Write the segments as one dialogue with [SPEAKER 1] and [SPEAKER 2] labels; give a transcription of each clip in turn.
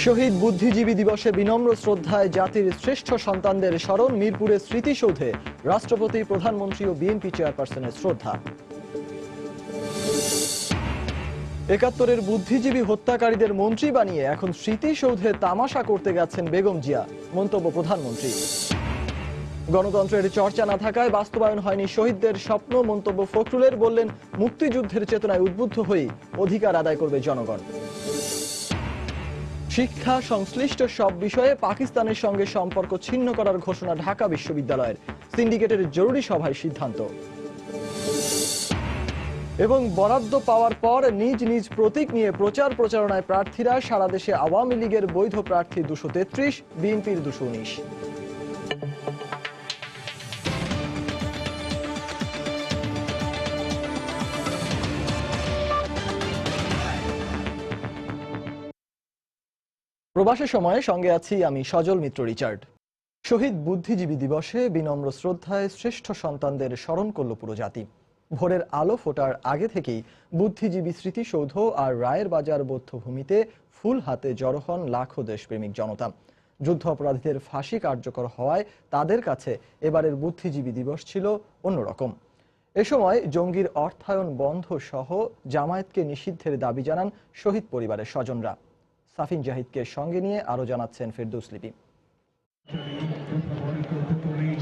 [SPEAKER 1] শহীদ বুদ্ধিজীবী দিবসে বিনম্র শ্রদ্ধায় জাতির শ্রেষ্ঠ সন্তানদের স্মরণ। মিরপুরের স্মৃতিসৌধে রাষ্ট্রপতি, প্রধানমন্ত্রী ও বিএনপি চেয়ারপারসনের শ্রদ্ধা। ৭১-এর বুদ্ধিজীবী হত্যাকারীদের মন্ত্রী বানিয়ে এখন স্মৃতিসৌধে তামাশা করতে গেছেন বেগম জিয়া, মন্তব্য প্রধানমন্ত্রী। গণতন্ত্রের চর্চা না থাকায় বাস্তবায়ন হয়নি শহীদদের স্বপ্ন, মন্তব্য ফখরুলের। বললেন, মুক্তিযুদ্ধের চেতনায় উদ্বুদ্ধ হয়েই অধিকার আদায় করবে জনগণ। শিক্ষা সংশ্লিষ্ট সব বিষয়ে পাকিস্তানের সঙ্গে সম্পর্ক ছিন্ন করার ঘোষণা ঢাকা বিশ্ববিদ্যালয়ের। সিন্ডিকেটের জরুরি সভায় সিদ্ধান্ত। এবং বরাদ্দ পাওয়ার পর নিজ নিজ প্রতীক নিয়ে প্রচার প্রচারণায় প্রার্থীরা। সারা দেশে আওয়ামী লীগের বৈধ প্রার্থী ২৩৩, বিএনপির ২১৯। প্রবাসের সময়ে সঙ্গে আছি আমি সজল মিত্র রিচার্ড। শহীদ বুদ্ধিজীবী দিবসে বিনম্র শ্রদ্ধায় শ্রেষ্ঠ সন্তানদের স্মরণ করল পুরো জাতি। ভোরের আলো ফোটার আগে থেকেই বুদ্ধিজীবী স্মৃতিসৌধ আর রায়ের বাজার বধ্যভূমিতে ফুল হাতে জড়ো হন লাখো দেশপ্রেমিক জনতা। যুদ্ধ অপরাধীদের ফাঁসি কার্যকর হওয়ায় তাদের কাছে এবারের বুদ্ধিজীবী দিবস ছিল অন্যরকম। এ সময় জঙ্গির অর্থায়ন বন্ধ সহ জামায়াতকে নিষিদ্ধের দাবি জানান শহীদ পরিবারের স্বজনরা। সাফিন জাহিদকে সঙ্গে নিয়ে আরো জানাচ্ছেন ফেরদৌস লিপি।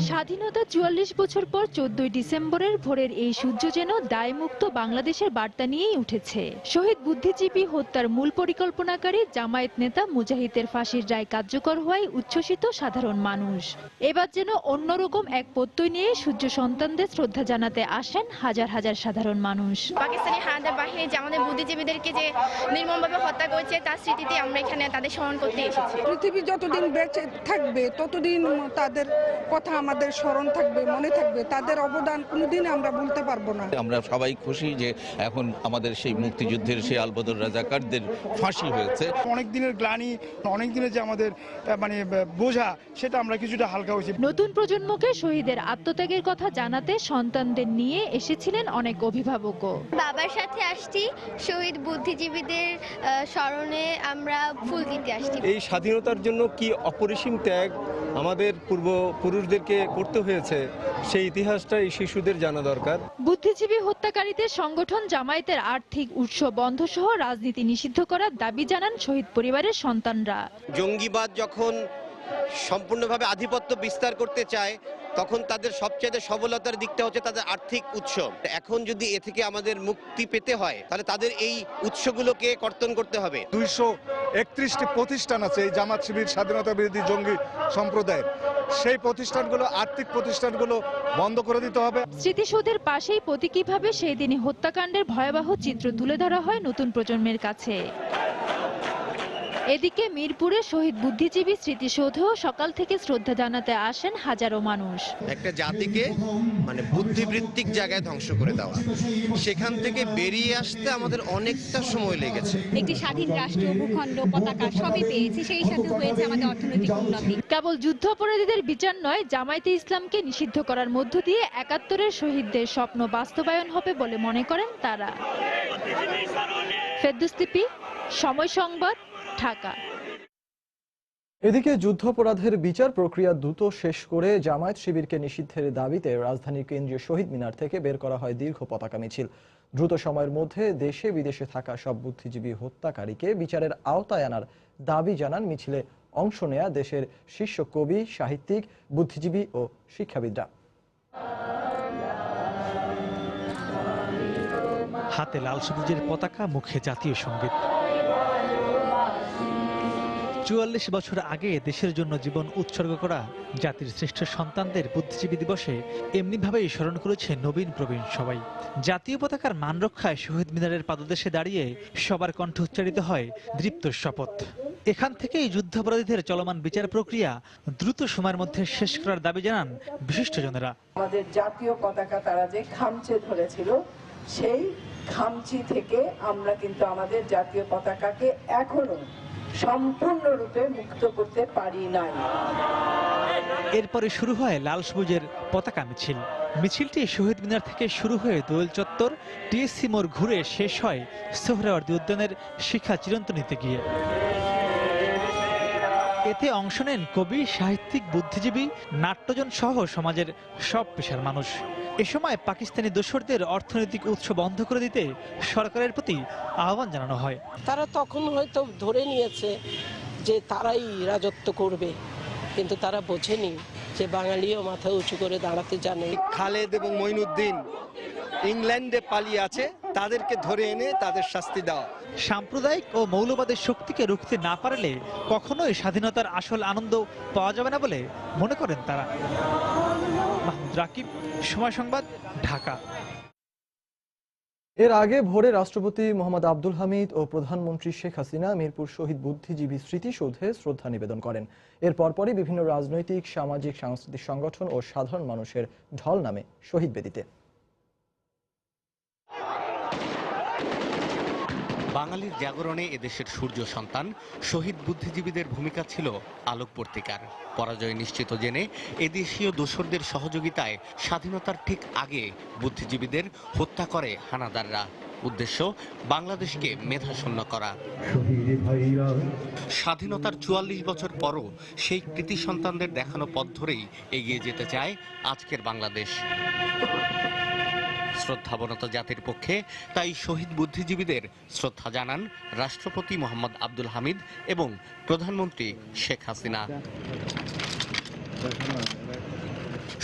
[SPEAKER 2] স্বাধীনতা ৪৪ বছর পর ১৪ই ডিসেম্বরের ভোরের এই সূর্য যেন দায়মুক্ত বাংলাদেশের বার্তা নিয়েই উঠেছে। শহীদ বুদ্ধিজীবী হত্যার মূল পরিকল্পনাকারী জামায়াত নেতা মুজাহিদের ফাঁসির রায় কার্যকর হওয়ায় উচ্ছ্বসিত সাধারণ মানুষ। এবার যেন অন্যরকম এক প্রত্যয় নিয়ে সূর্য সন্তানদের শ্রদ্ধা জানাতে আসেন হাজার হাজার সাধারণ মানুষ।
[SPEAKER 3] পাকিস্তানি হানাদার বাহিনী যে আমাদের বুদ্ধিজীবীদেরকে যে নির্মমভাবে হত্যা করেছে তার স্মৃতিতে আমরা এখানে তাদের স্মরণ করতে এসেছি।
[SPEAKER 4] পৃথিবী যতদিন বেঁচে থাকবে ততদিন তাদের কথা আমাদের স্মরণ থাকবে, মনে থাকবে। তাদের অবদান কোনোদিন আমরা ভুলতে পারবো না।
[SPEAKER 5] আমরা সবাই খুশি যে এখন আমাদের সেই মুক্তিযুদ্ধের সেই আলবদর রাজাকারদের ফাঁসি হয়েছে।
[SPEAKER 6] অনেক দিনের গ্লানি, অনেক দিনের যে আমাদের বোঝা, সেটা আমরা কিছুটা হালকা হয়েছি।
[SPEAKER 2] নতুন প্রজন্মকে শহীদের আত্মত্যাগের কথা জানাতে সন্তানদের নিয়ে এসেছিলেন অনেক অভিভাবকও।
[SPEAKER 3] বাবার সাথে আসছি, শহীদ বুদ্ধিজীবীদের স্মরণে আমরা ফুল দিতে আসছি।
[SPEAKER 7] এই স্বাধীনতার জন্য কি অপরিসীম ত্যাগ আমাদের পূর্বপুরুষদেরকে করতে হয়েছে, সেই ইতিহাসটা এই শিশুদের জানা দরকার।
[SPEAKER 2] বুদ্ধিজীবী হত্যাকারীদের সংগঠন জামায়াতের আর্থিক উৎস বন্ধ সহ রাজনীতি নিষিদ্ধ করার দাবি জানান শহীদ পরিবারের সন্তানরা।
[SPEAKER 8] জঙ্গিবাদ যখন সম্পূর্ণভাবে আধিপত্য বিস্তার করতে চায়, তখন তাদের সবচেয়ে সফলতার দিকটা হচ্ছে তাদের আর্থিক উৎস। এখন যদি এ থেকে আমাদের মুক্তি পেতে হয়, তাহলে তাদের এই উৎসগুলোকে কর্তন করতে হবে।
[SPEAKER 6] ২৩১টি প্রতিষ্ঠান আছে এই জামাত শিবির স্বাধীনতা বিরোধী জঙ্গি সম্প্রদায়ের। সেই প্রতিষ্ঠানগুলো, আর্থিক প্রতিষ্ঠানগুলো বন্ধ করে দিতে হবে।
[SPEAKER 2] স্মৃতিসৌধের পাশেই প্রতীকীভাবে সেই দিনই হত্যাকাণ্ডের ভয়াবহ চিত্র তুলে ধরা হয় নতুন প্রজন্মের কাছে। এদিকে মিরপুরে শহীদ বুদ্ধিজীবী স্মৃতিসৌধেও সকাল থেকে শ্রদ্ধা জানাতে আসেন হাজারো মানুষ।
[SPEAKER 8] একটা জাতিকে বুদ্ধিবৃত্তিক জায়গায় ধ্বংস করে দেওয়া, সেখান থেকে বেরিয়ে আসতে আমাদের অনেকটা সময় লেগেছে।
[SPEAKER 3] একটি স্বাধীন রাষ্ট্র, ভূখণ্ড, পতাকা সবই পেয়েছি, সেই সাথে হয়েছে আমাদের অর্থনৈতিক উন্নতি।
[SPEAKER 2] কেবল যুদ্ধ অপরাধীদের বিচার নয়, জামায়াতে ইসলামকে নিষিদ্ধ করার মধ্য দিয়ে ৭১-এর শহীদদের স্বপ্ন বাস্তবায়ন হবে বলে মনে করেন তারা। ফেরদৌস লিপি, সময় সংবাদ, ঢাকা।
[SPEAKER 1] এদিকে যুদ্ধাপরাধের বিচার প্রক্রিয়া দ্রুত শেষ করে জামায়াত শিবিরকে নিষিদ্ধের দাবিতে রাজধানীর কেন্দ্রীয় শহীদ মিনার থেকে বের করা হয় দীর্ঘ পতাকা মিছিল। দ্রুত সময়ের মধ্যে দেশে বিদেশে থাকা সব বুদ্ধিজীবী হত্যাকারীকে বিচারের আওতায় আনার দাবি জানান মিছিলে অংশ নেয়া দেশের শীর্ষ কবি, সাহিত্যিক, বুদ্ধিজীবী ও শিক্ষাবিদরা।
[SPEAKER 9] হাতে লাল সবুজের পতাকা, মুখে জাতীয় সঙ্গীত। ৪৪ বছর আগে দেশের জন্য জীবন উৎসর্গ করা জাতির শ্রেষ্ঠ সন্তানদের বুদ্ধিজীবী দিবসে এমনিভাবেই স্মরণ করেছে নবীন প্রবীণ সবাই। জাতীয় পতাকার মান রক্ষায় শহীদ মিনারের পাদদেশে দাঁড়িয়ে সবার কণ্ঠে উচ্চারিত হয় দৃপ্ত শপথ। এখান থেকেই যুদ্ধাপরাধীদের চলমান বিচার প্রক্রিয়া দ্রুত সময়ের মধ্যে শেষ করার দাবি জানান বিশিষ্টজনেরা।
[SPEAKER 4] আমাদের জাতীয় পতাকা তারা যে খামচে ধরেছিল, সেই খামচি থেকে আমরা কিন্তু আমাদের জাতীয় পতাকাকে এখনো সম্পূর্ণরূপে মুক্ত করতে পারি নাই।
[SPEAKER 9] এরপরে শুরু হয় লাল সবুজের পতাকা মিছিল। মিছিলটি শহীদ মিনার থেকে শুরু হয়ে দোয়েল চত্বর, টিএসসি মোড় ঘুরে শেষ হয় সোহরাওয়ার্দী উদ্যানের শিখা চিরন্তনীতে গিয়ে। এতে অংশ নেন কবি, সাহিত্যিক, বুদ্ধিজীবী, নাট্যজন সহ সমাজের সব পেশার মানুষ। এ সময় পাকিস্তানি দোসরদের অর্থনৈতিক উৎস বন্ধ করে দিতে সরকারের প্রতি আহ্বান জানানো হয়।
[SPEAKER 10] তারা তখন হয়তো ধরে নিয়েছে যে তারাই রাজত্ব করবে, কিন্তু তারা বোঝেনি যে বাঙালিও মাথা উঁচু করে দাঁড়াতে জানে।
[SPEAKER 7] খালেদ এবং মঈনুদ্দিন ইংল্যান্ডে পালিয়ে আছে, তাদেরকে ধরে এনে তাদের শাস্তি দেওয়া।
[SPEAKER 9] সাম্প্রদায়িক ও মৌলবাদের শক্তিকে রুখতে না পারলে কখনোই স্বাধীনতার আসল আনন্দ পাওয়া যাবে না বলে মনে করেন তারা। মাহমুদ রাকিব, সময় সংবাদ, ঢাকা।
[SPEAKER 1] এর আগে ভোরে রাষ্ট্রপতি মোহাম্মদ আব্দুল হামিদ ও প্রধানমন্ত্রী শেখ হাসিনা মিরপুর শহীদ বুদ্ধিজীবী স্মৃতিসৌধে শ্রদ্ধা নিবেদন করেন। এর পরপরই বিভিন্ন রাজনৈতিক, সামাজিক, সাংস্কৃতিক সংগঠন ও সাধারণ মানুষের ঢল নামে শহীদ বেদিতে।
[SPEAKER 11] বাঙালির জাগরণে এদেশের সূর্য সন্তান শহীদ বুদ্ধিজীবীদের ভূমিকা ছিল আলোকবর্তিকার। পরাজয় নিশ্চিত জেনে এদেশীয় দোসরদের সহযোগিতায় স্বাধীনতার ঠিক আগে বুদ্ধিজীবীদের হত্যা করে হানাদাররা। উদ্দেশ্য বাংলাদেশকে মেধাশূন্য করা। স্বাধীনতার ৪৪ বছর পরও সেই কৃতি সন্তানদের দেখানো পথ ধরেই এগিয়ে যেতে চায় আজকের বাংলাদেশ। শ্রদ্ধাবনত জাতির পক্ষে তাই শহীদ বুদ্ধিজীবীদের শ্রদ্ধা জানান রাষ্ট্রপতি মোহাম্মদ আব্দুল হামিদ এবং প্রধানমন্ত্রী শেখ হাসিনা।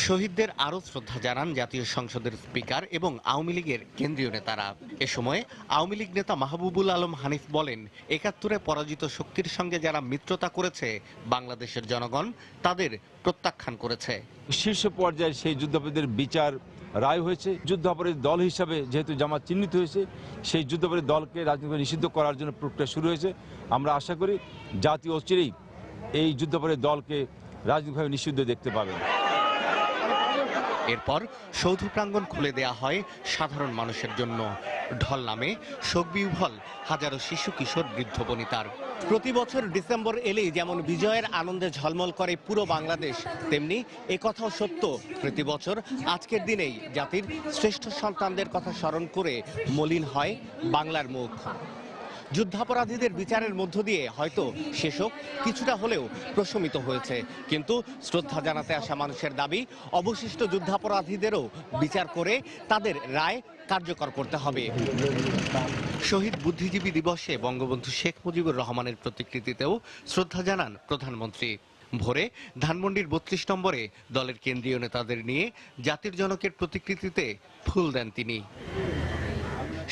[SPEAKER 11] শহীদদের আরও শ্রদ্ধা জানান জাতীয় সংসদের স্পিকার এবং আওয়ামী লীগের কেন্দ্রীয় নেতারা। এ সময় আওয়ামী লীগ নেতা মাহবুবুল আলম হানিফ বলেন, ৭১-এ পরাজিত শক্তির সঙ্গে যারা মিত্রতা করেছে বাংলাদেশের জনগণ তাদের প্রত্যাখ্যান করেছে।
[SPEAKER 12] শীর্ষ পর্যায়ে সেই যুদ্ধাপরাধীদের বিচার রায় হয়েছে। যুদ্ধাপরাধী দল হিসাবে যেহেতু জামাত চিহ্নিত হয়েছে, সেই যুদ্ধাপরাধী দলকে রাজনীতিভাবে নিষিদ্ধ করার জন্য প্রক্রিয়া শুরু হয়েছে। আমরা আশা করি জাতীয় অচিরেই এই যুদ্ধাপরাধী দলকে রাজনৈতিকভাবে নিষিদ্ধ দেখতে পাবেন।
[SPEAKER 11] এরপর সৌধ প্রাঙ্গণ খুলে দেয়া হয় সাধারণ মানুষের জন্য। ঢল নামে শোকবিহ্বল হাজারো শিশু, কিশোর, বৃদ্ধ বনিতার। প্রতি বছর ডিসেম্বর এলেই যেমন বিজয়ের আনন্দে ঝলমল করে পুরো বাংলাদেশ, তেমনি একথাও সত্য প্রতি বছর আজকের দিনেই জাতির শ্রেষ্ঠ সন্তানদের কথা স্মরণ করে মলিন হয় বাংলার মুখ। যুদ্ধাপরাধীদের বিচারের মধ্য দিয়ে হয়তো শেষক কিছুটা হলেও প্রশমিত হয়েছে, কিন্তু শ্রদ্ধা জানাতে আসা মানুষের দাবি অবশিষ্ট যুদ্ধাপরাধীদেরও বিচার করে তাদের রায় কার্যকর করতে হবে। শহীদ বুদ্ধিজীবী দিবসে বঙ্গবন্ধু শেখ মুজিবুর রহমানের প্রতিকৃতিতেও শ্রদ্ধা জানান প্রধানমন্ত্রী। ভোরে ধানমন্ডির ৩২ নম্বরে দলের কেন্দ্রীয় নেতাদের নিয়ে জাতির জনকের প্রতিকৃতিতে ফুল দেন তিনি।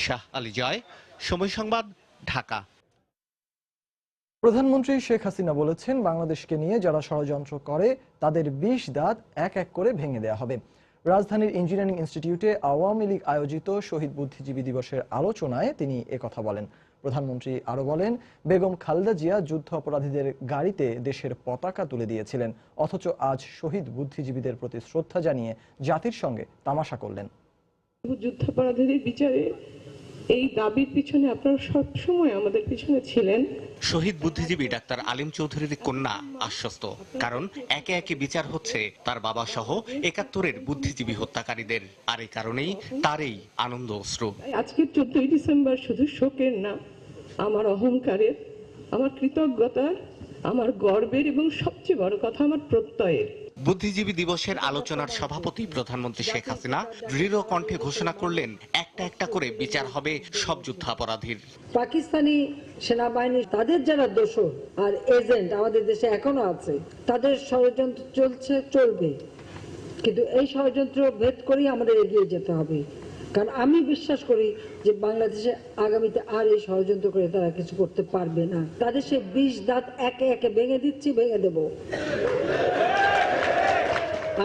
[SPEAKER 11] শাহ আলী জয়, সময় সংবাদ, ঢাকা।
[SPEAKER 1] প্রধানমন্ত্রী শেখ হাসিনা বলেছেন, বাংলাদেশকে নিয়ে যারা ষড়যন্ত্র করে তাদের ২০ দাঁত এক এক করে ভেঙে দেওয়া হবে। রাজধানীর ইঞ্জিনিয়ারিং ইনস্টিটিউটে আওয়ামী লীগ আয়োজিত শহীদ বুদ্ধিজীবী দিবসের আলোচনায় তিনি একথা বলেন। প্রধানমন্ত্রী আরো বলেন, বেগম খালেদা জিয়া যুদ্ধ অপরাধীদের গাড়িতে দেশের পতাকা তুলে দিয়েছিলেন, অথচ আজ শহীদ বুদ্ধিজীবীদের প্রতি শ্রদ্ধা জানিয়ে জাতির সঙ্গে তামাশা করলেন।
[SPEAKER 4] যুদ্ধাপরাধীদের বিচারে এই দাবির পিছনে আপনারা সবসময় আমাদের পিছনে ছিলেন।
[SPEAKER 11] শহীদ বুদ্ধিজীবী ডাক্তার আলিম চৌধুরীর কন্যা আশ্বস্ত, কারণ একে একে বিচার হচ্ছে তার বাবা সহ ৭১-এর বুদ্ধিজীবী হত্যাকারীদের। আর এই কারণেই তার এই আনন্দ অশ্রু।
[SPEAKER 4] আজকের ১৪ই ডিসেম্বর শুধু শোকের না, আমার অহংকারের, আমার কৃতজ্ঞতার, আমার গর্বের এবং সবচেয়ে বড় কথা আমার প্রত্যয়ের।
[SPEAKER 11] বুদ্ধিজীবী দিবসের আলোচনার সভাপতি প্রধানমন্ত্রী শেখ হাসিনা দৃঢ় কণ্ঠে ঘোষণা করলেন, একটা একটা করে বিচার হবে সব যুদ্ধাপরাধীর।
[SPEAKER 13] পাকিস্তানি সেনাবাহিনী তাদের যারা দোষর আর এজেন্ট আমাদের দেশে এখনো আছে, তাদের ষড়যন্ত্র চলছে, চলবে, কিন্তু এই ষড়যন্ত্র ভেদ করেই আমাদের এগিয়ে যেতে হবে। কারণ আমি বিশ্বাস করি যে বাংলাদেশে আগামীতে আর এই ষড়যন্ত্র করে তারা কিছু করতে পারবে না। তাদের সে ২০ দাঁত একে একে ভেঙে দিচ্ছি, ভেঙে দেব।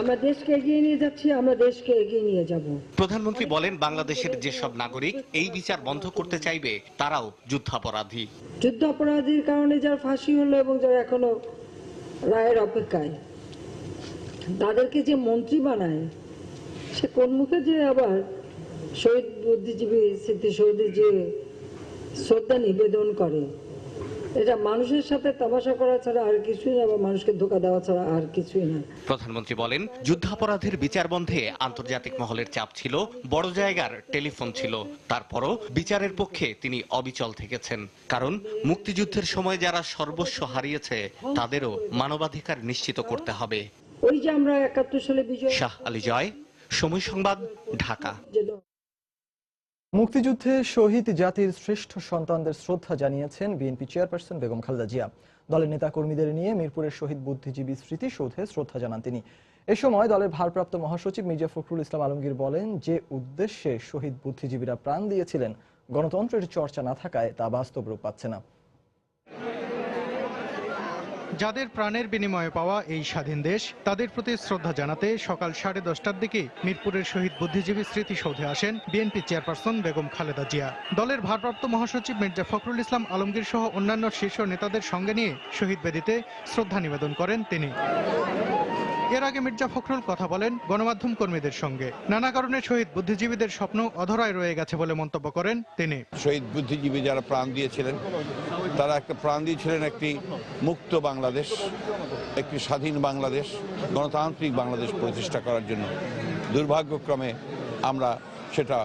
[SPEAKER 13] আমরা দেশকে এগিয়ে নিয়ে যাচ্ছি, আমরা দেশকে এগিয়ে নিয়ে যাব।
[SPEAKER 11] প্রধানমন্ত্রী বলেন, বাংলাদেশের যেসব নাগরিক এই বিচার বন্ধ করতে চাইবে তারাও যুদ্ধাপরাধী।
[SPEAKER 13] যুদ্ধাপরাধীর কারণে যারা ফাঁসি হলো এবং যারা এখনো রায়ের অপেক্ষায়, তাদেরকে যে মন্ত্রী বানায়, সে কোন মুখে যে আবার শহীদ বুদ্ধিজীবী স্মৃতিসৌধে যে শ্রদ্ধা নিবেদন করে, এটা মানুষের সাথে তামাশা করা ছাড়া আর কিছুই না, বা মানুষকে ধোঁকা দেওয়া ছাড়া আর কিছুই না।
[SPEAKER 11] প্রধানমন্ত্রী বলেন, যুদ্ধাপরাধের বিচার বন্ধে আন্তর্জাতিক মহলের চাপ ছিল, বড় জায়গার টেলিফোন ছিল, তারপরও বিচারের পক্ষে তিনি অবিচল থেকেছেন। কারণ মুক্তিযুদ্ধের সময় যারা সর্বস্ব হারিয়েছে তাদেরও মানবাধিকার নিশ্চিত করতে হবে।
[SPEAKER 13] ওই যে আমরা ৭১ সালে বিজয়।
[SPEAKER 11] শাহ আলী জয়, সময় সংবাদ, ঢাকা।
[SPEAKER 1] মুক্তিযুদ্ধে শহীদ জাতির শ্রেষ্ঠ সন্তানদের শ্রদ্ধা জানিয়েছেন বিএনপি চেয়ারপারসন বেগম খালেদা জিয়া। দলের নেতাকর্মীদের নিয়ে মিরপুরের শহীদ বুদ্ধিজীবী স্মৃতিসৌধে শ্রদ্ধা জানান তিনি। এ সময় দলের ভারপ্রাপ্ত মহাসচিব মির্জা ফখরুল ইসলাম আলমগীর বলেন, যে উদ্দেশ্যে শহীদ বুদ্ধিজীবীরা প্রাণ দিয়েছিলেন, গণতন্ত্রের চর্চা না থাকায় তা বাস্তব রূপ পাচ্ছে না।
[SPEAKER 14] যাদের প্রাণের বিনিময়ে পাওয়া এই স্বাধীন দেশ, তাদের প্রতি শ্রদ্ধা জানাতে সকাল 10:30টার দিকে মিরপুরের শহীদ বুদ্ধিজীবী স্মৃতিসৌধে আসেন বিএনপি চেয়ারপারসন বেগম খালেদা জিয়া। দলের ভারপ্রাপ্ত মহাসচিব মির্জা ফখরুল ইসলাম আলমগীর সহ অন্যান্য শীর্ষ নেতাদের সঙ্গে নিয়ে শহীদ বেদিতে শ্রদ্ধা নিবেদন করেন তিনি। এর আগে মির্জা ফখরুল কথা বলেন গণমাধ্যম কর্মীদের সঙ্গে। নানা কারণে শহীদ বুদ্ধিজীবীদের স্বপ্ন অধরায় রয়ে গেছে বলে মন্তব্য করেন তিনি।
[SPEAKER 15] শহীদ বুদ্ধিজীবী যারা প্রাণ দিয়েছিলেন, তারা প্রাণ দিয়েছিলেন একটি মুক্ত বাংলাদেশ, একটি স্বাধীন বাংলাদেশ, গণতান্ত্রিক বাংলাদেশ প্রতিষ্ঠা করার জন্য। দুর্ভাগ্যক্রমে আমরা সেটা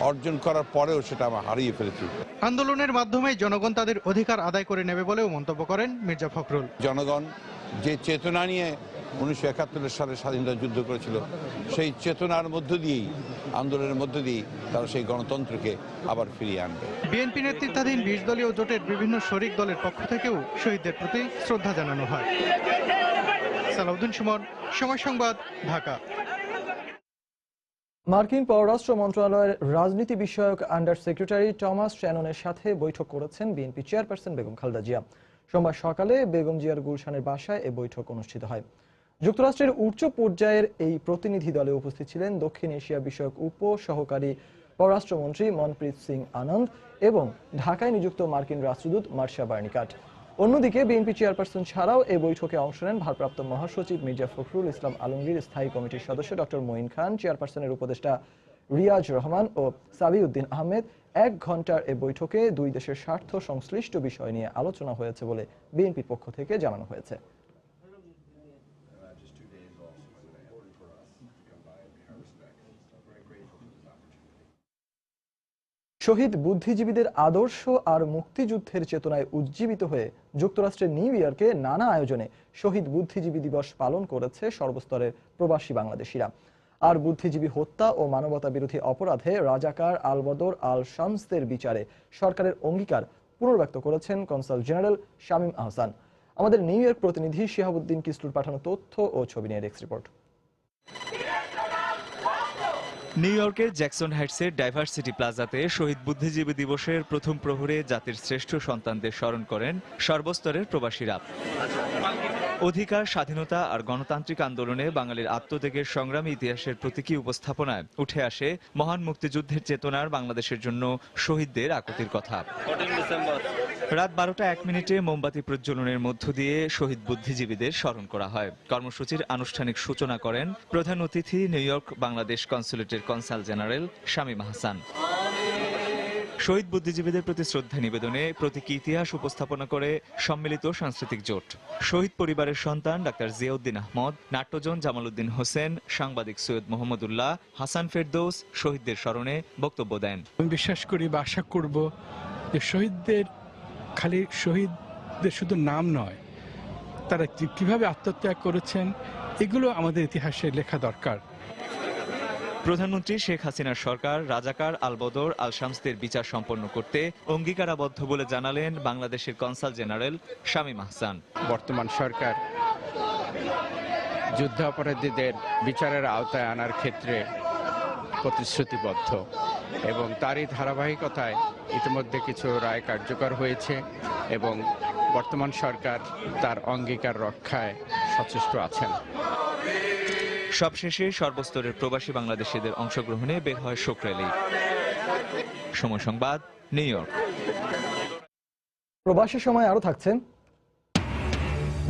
[SPEAKER 15] অর্জন করার পরেও সেটা আমরা হারিয়ে ফেলেছি।
[SPEAKER 14] আন্দোলনের মাধ্যমে জনগণ তাদের অধিকার আদায় করে নেবে বলেও মন্তব্য করেন মির্জা ফখরুল।
[SPEAKER 15] জনগণ যে চেতনা নিয়ে 1971 সালে স্বাধীনতা যুদ্ধ করেছিল, সেই চেতনার মধ্য দিয়েই, আন্দোলনের মধ্য দিয়েই তারা সেই গণতন্ত্রকে আবার ফিরিয়ে আনবে।
[SPEAKER 14] বিএনপি নেতৃত্বাধীন 20 দলীয় জোটের বিভিন্ন শরিক দলের পক্ষ থেকেও শহীদদের প্রতি শ্রদ্ধা জানানো হয়। সালাউদ্দিন সুমন, সময় সংবাদ, ঢাকা।
[SPEAKER 1] মার্কিন পররাষ্ট্র মন্ত্রণালয়ের রাজনীতি বিষয়ক আন্ডার সেক্রেটারি টমাস শ্যাননের সাথে বৈঠক করেছেন বিএনপি চেয়ারপারসন বেগম খালেদা জিয়া। সোমবার সকালে বেগম জিয়ার গুলশানের বাসায় এ বৈঠক অনুষ্ঠিত হয়। যুক্তরাষ্ট্রের উচ্চ পর্যায়ের এই প্রতিনিধি দলে উপস্থিত ছিলেন দক্ষিণ এশিয়া বিষয়ক উপ সহকারী পররাষ্ট্রমন্ত্রী মনপ্রীত সিং আনন্দ এবং ঢাকায় নিযুক্ত মার্কিন রাষ্ট্রদূত মার্শা বার্নিকাট। অন্যদিকে বিএনপি চেয়ারপারসন ছাড়াও এই বৈঠকে অংশ নেন ভারপ্রাপ্ত মহাসচিব মির্জা ফখরুল ইসলাম আলমগীর, স্থায়ী কমিটির সদস্য ডক্টর মঈন খান, চেয়ারপারসনের উপদেষ্টা রিয়াজ রহমান ও সাবিউদ্দিন আহমেদ। 1 ঘণ্টার এ বৈঠকে দুই দেশের স্বার্থ সংশ্লিষ্ট বিষয় নিয়ে আলোচনা হয়েছে বলে বিএনপির পক্ষ থেকে জানানো হয়েছে। শহীদ বুদ্ধিজীবীদের আদর্শ আর মুক্তিযুদ্ধের চেতনায় উজ্জীবিত হয়ে যুক্তরাষ্ট্রের নিউ ইয়র্কে নানা আয়োজনে শহীদ বুদ্ধিজীবী দিবস পালন করেছে সর্বস্তরের প্রবাসী বাংলাদেশিরা। আর বুদ্ধিজীবী হত্যা ও মানবতা বিরোধী অপরাধে রাজাকার আলবদর আল শামসদের বিচারে সরকারের অঙ্গীকার পুনর্ব্যক্ত করেছেন কনসাল জেনারেল শামীম আহসান। আমাদের নিউ ইয়র্ক প্রতিনিধি শিহাবুদ্দিন কিস্টুর পাঠানো তথ্য ও ছবি নিয়ে ডেস্ক রিপোর্ট।
[SPEAKER 16] নিউ ইয়র্কের জ্যাকসন হাইটসের ডাইভার্সিটি প্লাজাতে শহীদ বুদ্ধিজীবী দিবসের প্রথম প্রহরে জাতির শ্রেষ্ঠ সন্তানদের স্মরণ করেন সর্বস্তরের প্রবাসীরা। অধিকার, স্বাধীনতা আর গণতান্ত্রিক আন্দোলনে বাঙালির আত্মত্যাগের সংগ্রামী ইতিহাসের প্রতীকী উপস্থাপনায় উঠে আসে মহান মুক্তিযুদ্ধের চেতনার বাংলাদেশের জন্য শহীদদের আকুতির কথা। রাত 12:01 মোমবাতি প্রজ্বলনের মধ্য দিয়ে শহীদ বুদ্ধিজীবীদের স্মরণ করা হয়। কর্মসূচির আনুষ্ঠানিক সূচনা করেন প্রধান অতিথি নিউ ইয়র্ক বাংলাদেশ কনসুলেটের কনসাল জেনারেল শামীম আহসান। শহীদ বুদ্ধিজীবীদের প্রতি শ্রদ্ধা নিবেদনে প্রতীকী ইতিহাস উপস্থাপনা করে সম্মিলিত সাংস্কৃতিক জোট। শহীদ পরিবারের সন্তান ডাক্তার জিয়াউদ্দিন আহমদ, নাট্যজন জামাল উদ্দিন হোসেন, সাংবাদিক সৈয়দ মোহাম্মদুল্লাহ, হাসান ফেরদৌস শহীদদের স্মরণে বক্তব্য দেন।
[SPEAKER 17] আমি বিশ্বাস করি বা আশা করব যে শহীদদের খালি শহীদদের শুধু নাম নয়, তারা কিভাবে আত্মত্যাগ করেছেন এগুলো আমাদের ইতিহাসে লেখা দরকার।
[SPEAKER 16] প্রধানমন্ত্রী শেখ হাসিনার সরকার রাজাকার আলবদর আল শামসদের বিচার সম্পন্ন করতে অঙ্গীকারাবদ্ধ বলে জানালেন বাংলাদেশের কনসাল জেনারেল শামীম আহসান।
[SPEAKER 18] বর্তমান সরকার যুদ্ধাপরাধীদের বিচারের আওতায় আনার ক্ষেত্রে প্রতিশ্রুতিবদ্ধ এবং তারই ধারাবাহিকতায় ইতিমধ্যে কিছু রায় কার্যকর হয়েছে এবং বর্তমান সরকার তার অঙ্গীকার রক্ষায় সচেষ্ট আছেন।
[SPEAKER 16] সবশেষে সর্বস্তরের প্রবাসী বাংলাদেশিদের অংশগ্রহণে বের হয় শোক র্যালি। সময় সংবাদ, নিউ ইয়র্ক।
[SPEAKER 1] প্রবাসী সময় আরো থাকছে।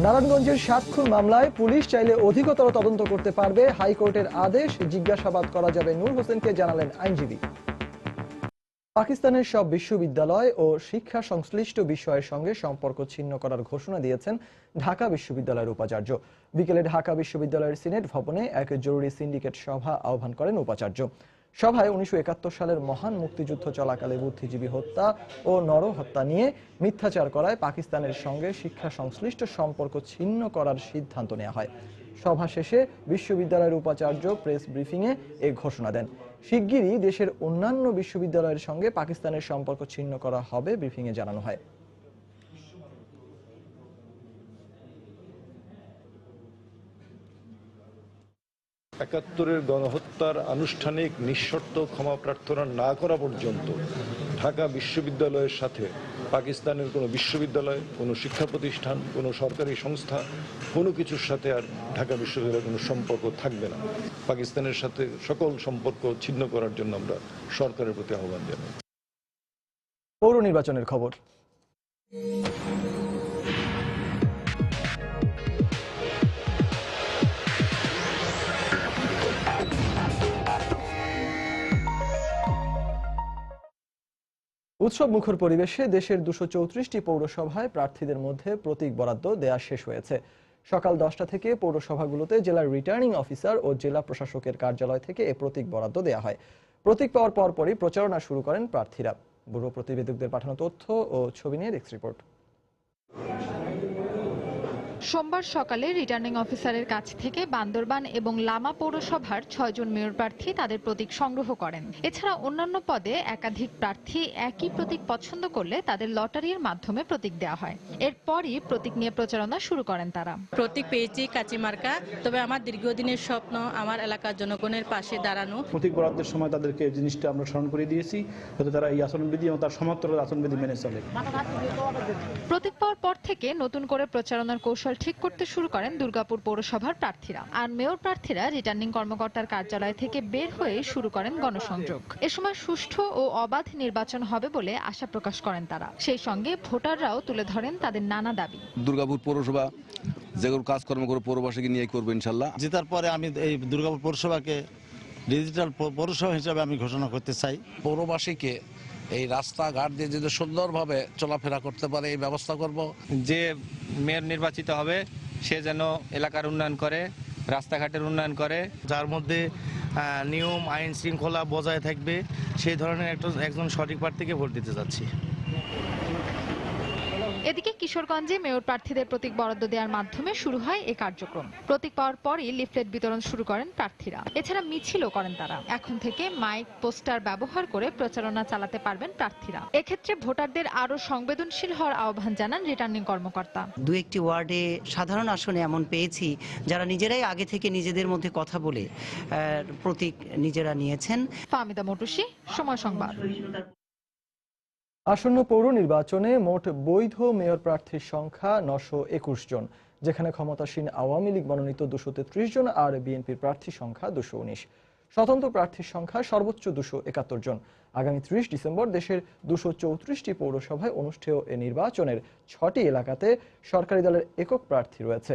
[SPEAKER 1] নারায়ণগঞ্জের 7 খুন মামলায় পুলিশ চাইলে অধিকতর তদন্ত করতে পারবে। হাইকোর্টের আদেশ, জিজ্ঞাসাবাদ করা যাবে নূর হোসেনকে, জানালেন আইনজীবী। পাকিস্তানের সব বিশ্ববিদ্যালয় ও শিক্ষা সংশ্লিষ্ট বিষয়ের সঙ্গে সম্পর্ক ছিন্ন করার ঘোষণা দিয়েছেন ঢাকা বিশ্ববিদ্যালয়ের উপাচার্য। বিকেলে ঢাকা বিশ্ববিদ্যালয়ের সিনেট ভবনে এক জরুরি সিন্ডিকেট সভা আহ্বান করেন উপাচার্য। সভায় 1971 সালের মহান মুক্তিযুদ্ধ চলাকালে বুদ্ধিজীবী হত্যা ও নরহত্যা নিয়ে মিথ্যাচার করায় পাকিস্তানের সঙ্গে শিক্ষা সংশ্লিষ্ট সম্পর্ক ছিন্ন করার সিদ্ধান্ত নেওয়া হয়। সভা শেষে বিশ্ববিদ্যালয়ের উপাচার্য প্রেস ব্রিফিংয়ে এ ঘোষণা দেন। শিগগিরই দেশের অন্যান্য বিশ্ববিদ্যালয়ের সঙ্গে পাকিস্তানের সম্পর্ক ছিন্ন করা হবে, ব্রিফিংয়ে জানানো হয়।
[SPEAKER 19] একাত্তরের গণহত্যার আনুষ্ঠানিক নিঃশর্ত ক্ষমা প্রার্থনা না করা পর্যন্ত ঢাকা বিশ্ববিদ্যালয়ের সাথে পাকিস্তানের কোনো বিশ্ববিদ্যালয়, কোনো শিক্ষা প্রতিষ্ঠান, কোনো সরকারি সংস্থা কোনো কিছুর সাথে আর ঢাকা বিশ্ববিদ্যালয়ের কোনো সম্পর্ক থাকবে না। পাকিস্তানের সাথে সকল সম্পর্ক ছিন্ন করার জন্য আমরা সরকারের প্রতি আহ্বান জানাই।
[SPEAKER 1] পৌর নির্বাচনের খবর। উৎসব মুখর পরিবেশে দেশের 234টি পৌরসভায় প্রার্থীদের মধ্যে প্রতীক বরাদ্দ দেয়া শেষ হয়েছে। সকাল 10টা থেকে পৌরসভাগুলোতে জেলার রিটার্নিং অফিসার ও জেলা প্রশাসকের কার্যালয় থেকে এ প্রতীক বরাদ্দ দেয়া হয়। প্রতীক পাওয়ার পরপরই প্রচারণা শুরু করেন প্রার্থীরা। ব্যুরো প্রতিবেদকদের পাঠানো তথ্য ও ছবি নিয়ে ডেস্ক রিপোর্ট।
[SPEAKER 2] সোমবার সকালে রিটার্নিং অফিসারের কাছ থেকে বান্দরবান এবং লামা পৌরসভার 6 জন মেয়র প্রার্থী তাদের প্রতীক সংগ্রহ করেন। এছাড়া অন্যান্য পদে একাধিক প্রার্থী একই প্রতীক পছন্দ করলে তাদের লটারির মাধ্যমে প্রতীক দেওয়া হয়। এরপরই প্রতীক নিয়ে প্রচারণা শুরু করেন তারা।
[SPEAKER 20] প্রতীক পেয়েছি কাচিমার্কা, তবে আমার দীর্ঘদিনের স্বপ্ন আমার এলাকার জনগণের পাশে দাঁড়ানো।
[SPEAKER 21] প্রতীক বরাদ্দের সময় তাদেরকে জিনিসটা আমরা স্মরণ করে দিয়েছি, যাতে তারা এই আচরণবিধি এবং তার সমান্তরাল আচরণবিধি মেনে চলে।
[SPEAKER 2] প্রতীক পাওয়ার পর থেকে নতুন করে প্রচারণার কৌশল ঠিক করতে শুরু করেন দুর্গাপুর পৌরসভার প্রার্থীরা। আর মেয়র প্রার্থীরা রিটার্নিং কর্মকর্তার কার্যালয় থেকে বের হয়ে শুরু করেন গণসংযোগ। এ সময় সুষ্ঠু ও অবাধ নির্বাচন হবে বলে আশা প্রকাশ করেন তারা। সেই সঙ্গে ভোটাররাও তুলে ধরেন তাদের নানা দাবি।
[SPEAKER 22] দুর্গাপুর পৌরসভা যেগুলো কাজকর্ম করে পৌরবাসীকে নিয়ে করবো ইনশাল্লাহ।
[SPEAKER 23] জেতার পরে আমি এই দুর্গাপুর পৌরসভাকে ডিজিটাল পৌরসভা হিসাবে আমি ঘোষণা করতে চাই।
[SPEAKER 24] পৌরবাসীকে এই রাস্তাঘাট দিয়ে যদি সুন্দরভাবে চলাফেরা করতে পারে এই ব্যবস্থা করব।
[SPEAKER 25] যে মেয়র নির্বাচিত হবে সে যেন এলাকার উন্নয়ন করে, রাস্তাঘাটের উন্নয়ন করে,
[SPEAKER 23] যার মধ্যে নিয়ম আইন শৃঙ্খলা বজায় থাকবে, সেই ধরনের একজন সঠিক প্রার্থীকে ভোট দিতে যাচ্ছি।
[SPEAKER 2] এদিকে কিশোরগঞ্জে মেয়র প্রার্থীদের প্রতীক বরাদ্দ দেওয়ার মাধ্যমে শুরু হয় এ কার্যক্রম। প্রতীক পাওয়ার পরই লিফলেট বিতরণ শুরু করেন প্রার্থীরা। এছাড়া মিছিলও করেন তারা। এখন থেকে মাইক পোস্টার ব্যবহার করে প্রচারণা চালাতে পারবেন প্রার্থীরা। এক্ষেত্রে ভোটারদের আরো সংবেদনশীল হওয়ার আহ্বান জানান রিটার্নিং কর্মকর্তা।
[SPEAKER 26] দু একটি ওয়ার্ডে সাধারণ আসনে এমন পেয়েছি যারা নিজেরাই আগে থেকে নিজেদের মধ্যে কথা বলে প্রতীক নিজেরা নিয়েছেন।
[SPEAKER 2] ফাহমিদা মটুসি, সময় সংবাদ।
[SPEAKER 1] আসন্ন পৌর নির্বাচনে মোট বৈধ মেয়র প্রার্থীর সংখ্যা 921 জন, যেখানে ক্ষমতাসীন আওয়ামী লীগ মনোনীত 233 জন আর বিএনপির প্রার্থীর সংখ্যা 219। স্বতন্ত্র প্রার্থীর সংখ্যা সর্বোচ্চ 271 জন। আগামী 30 ডিসেম্বর দেশের 234টি পৌরসভায় অনুষ্ঠেয় এ নির্বাচনের 6টি এলাকাতে সরকারি দলের একক প্রার্থী রয়েছে।